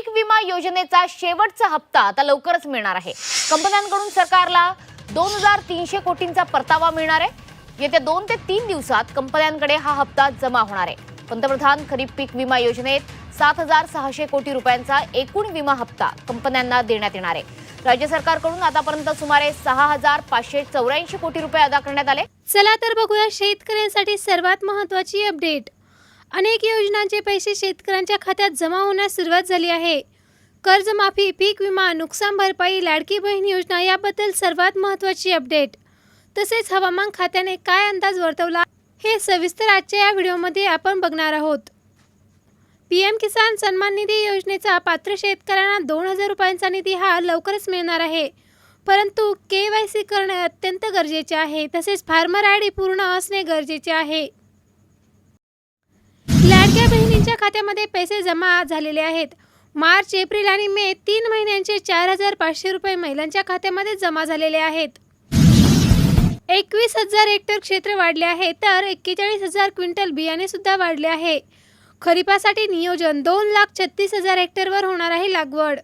पीक विमा योजनेचा शेवटचा हप्ता आता लवकरच मिळणार आहे। कंपन्यांकडून सरकारला 2300 कोटींचा परतावा मिळणार आहे। येत्या 2 ते 3 दिवसात कंपन्यांकडे हा हप्ता जमा होणार आहे। पंतप्रधान खरीप पीक विमा योजनेत 7600 कोटी रुपयांचा एकूण विमा हप्ता कंपन्यांना देण्यात येणार आहे। राज्य सरकारकडून आतापर्यंत सुमारे 6584 कोटी रुपये अदा करण्यात आले। चला तर बघूया शेतकऱ्यांसाठी सर्वात महत्त्वाची अपडेट। अनेक योजनांचे पैसे शेतकऱ्यांच्या खात्यात जमा होण्यास सुरुवात झाली आहे। कर्जमाफी, पीक विमा, नुकसान भरपाई, लाडकी बहीण योजना याबद्दल सर्वात महत्त्वाची अपडेट। तसेच हवामान खात्याने काय अंदाज वर्तवला हे सविस्तर आजच्या या व्हिडिओमध्ये आपण बघणार आहोत। पीएम किसान सन्मान निधी योजनेचा पात्र शेतकऱ्यांना 2000 रुपयांचा निधी हा लवकरच मिळणार आहे। परंतु KYC करणे अत्यंत गरजेचे आहे। तसेच फार्मर ID पूर्ण असणे गरजेचे आहे। लाडक्या बहिणींच्या खात्यामध्ये पैसे जमा झालेले आहेत। मार्च, एप्रिल आणि मे 3 महिन्यांचे 4500 रुपये महिलांच्या खात्यामध्ये जमा झालेले आहेत। 21000 हेक्टर क्षेत्र वाढले आहे, तर 41000 क्विंटल बियाणे सुद्धा वाढले आहे। खरीपासाठी नियोजन 2,36,000 हेक्टरवर होणार आहे लागवड।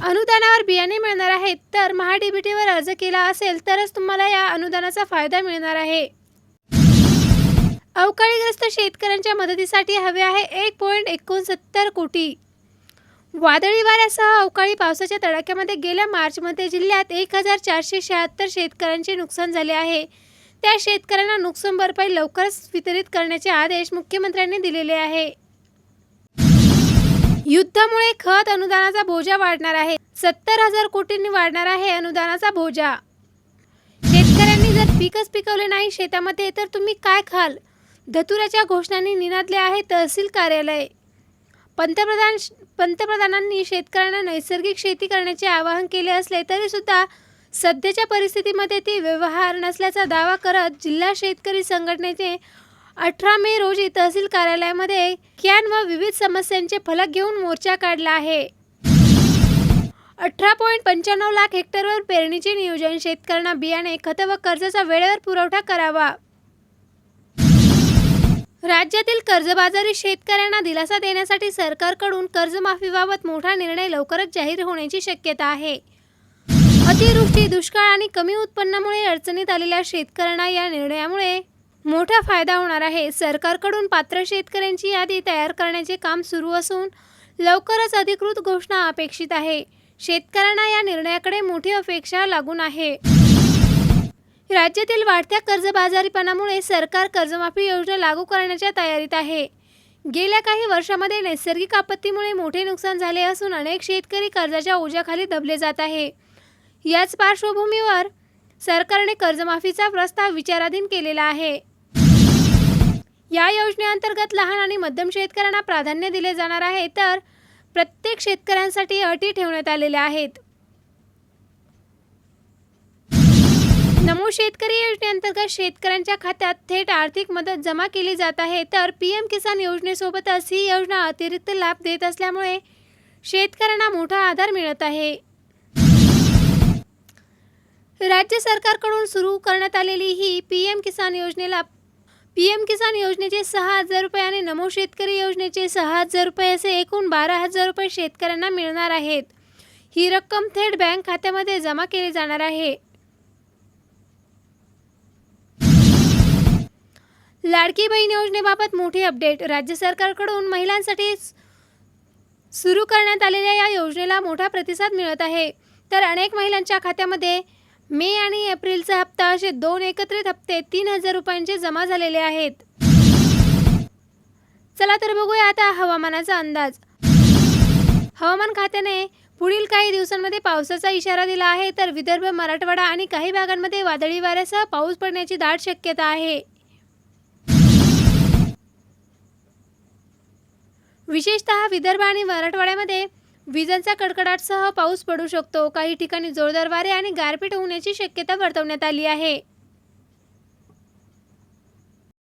अनुदानावर बियाणे मिळणार आहेत, तर महाडीबीटीवर अर्ज केला असेल तरच तुम्हाला या अनुदानाचा फायदा मिळणार आहे। अवकाळीग्रस्त शेतकऱ्यांच्या मदतीसाठी हवे आहे 1.69 कोटी। वादळी वाऱ्यासह अवकाळी पावसाच्या तडाख्यामध्ये गेल्या मार्चमध्ये जिल्ह्यात 1476 शेतकऱ्यांचे नुकसान झाले आहे। त्या शेतकऱ्यांना नुकसान भरपाई लवकरच वितरित करण्याचे आदेश मुख्यमंत्र्यांनी दिलेले आहे। युद्धामुळे खत अनुदानाचा बोजा वाढणार आहे। 70,000 कोटींनी वाढणार आहे अनुदानाचा बोजा। शेतकऱ्यांनी जर पीकच पिकवले नाही शेतामध्ये तर तुम्ही काय खाल? धतुराच्या घोषणांनी निनादले आहे तहसील कार्यालय। पंतप्रधानांनी शेतकऱ्यांना नैसर्गिक शेती करण्याचे आवाहन केले असले तरी सुद्धा सध्याच्या परिस्थितीमध्ये ती व्यवहार नसल्याचा दावा करत जिल्हा शेतकरी संघटनेचे 18 मे रोजी तहसील कार्यालयामध्ये कॅन व विविध समस्यांचे फलक घेऊन मोर्चा काढला आहे। 18.95 लाख हेक्टरवर पेरणीचे नियोजन, शेतकऱ्यांना बियाणे, खत व कर्जाचा वेळेवर पुरवठा करावा। राज्यातील कर्जबाजारी शेतकऱ्यांना दिलासा देण्यासाठी सरकारकडून कर्जमाफीबाबत मोठा निर्णय लवकरच जाहीर होण्याची शक्यता आहे। अतिवृष्टी, दुष्काळ आणि कमी उत्पन्नामुळे अडचणीत आलेल्या शेतकऱ्यांना या निर्णयामुळे मोठा फायदा होणार आहे। सरकारकडून पात्र शेतकऱ्यांची यादी तयार करण्याचे काम सुरू असून लवकरच अधिकृत घोषणा अपेक्षित आहे। शेतकऱ्यांना या निर्णयाकडे मोठी अपेक्षा लागून आहे। राज्यातील वाढत्या कर्जबाजारीपणामुळे सरकार कर्जमाफी योजना लागू करण्याच्या तयारीत आहे। गेल्या काही वर्षांमध्ये नैसर्गिक आपत्तीमुळे मोठे नुकसान झाले असून अनेक शेतकरी कर्जाच्या ओझ्याखाली दबले जात आहे। याच पार्श्वभूमीवर सरकारने कर्जमाफीचा प्रस्ताव विचाराधीन केलेला आहे। या योजनेअंतर्गत लहान आणि मध्यम शेतकऱ्यांना प्राधान्य दिले जाणार आहे, तर प्रत्येक शेतकऱ्यांसाठी अटी ठेवण्यात आलेल्या आहेत। नमो शेतकरी योजनेअंतर्गत शेतकऱ्यांच्या खात्यात थेट आर्थिक मदत जमा केली जात आहे, तर पीएम किसान योजनेसोबतच ही योजना अतिरिक्त लाभ देत असल्यामुळे शेतकऱ्यांना मोठा आधार मिळत आहे। राज्य सरकारकडून सुरू करण्यात आलेली ही पीएम किसान योजनेचे 6000 रुपये आणि नमो शेतकरी योजनेचे 6000 रुपये असे एकूण 12000 रुपये शेतकऱ्यांना मिळणार आहेत। ही रक्कम थेट बँक खात्यामध्ये जमा केली जाणार आहे। लाडकी बहीण योजनेबाबत मोठी अपडेट। राज्य सरकारकडून महिलांसाठी सुरू करण्यात आलेल्या या योजनेला मोठा प्रतिसाद मिळत आहे, तर अनेक महिलांच्या खात्यामध्ये मे आणि एप्रिलचा हप्ता असे 2 एकत्रित हप्ते 3000 रुपयांचे जमा झालेले आहेत। चला तर बघूया आता हवामानाचा अंदाज। हवामान खात्याने पुढील काही दिवसांमध्ये पावसाचा इशारा दिला आहे, तर विदर्भ, मराठवाडा आणि काही भागांमध्ये वादळी वाऱ्यासह पाऊस पडण्याची दाट शक्यता आहे। विशेषतः विदर्भ आणि मराठवाड्यामध्ये विजांचा कडकडाटसह पाऊस पडू शकतो। काही ठिकाणी जोरदार वारे आणि गारपीट होण्याची शक्यता वर्तवण्यात आली आहे।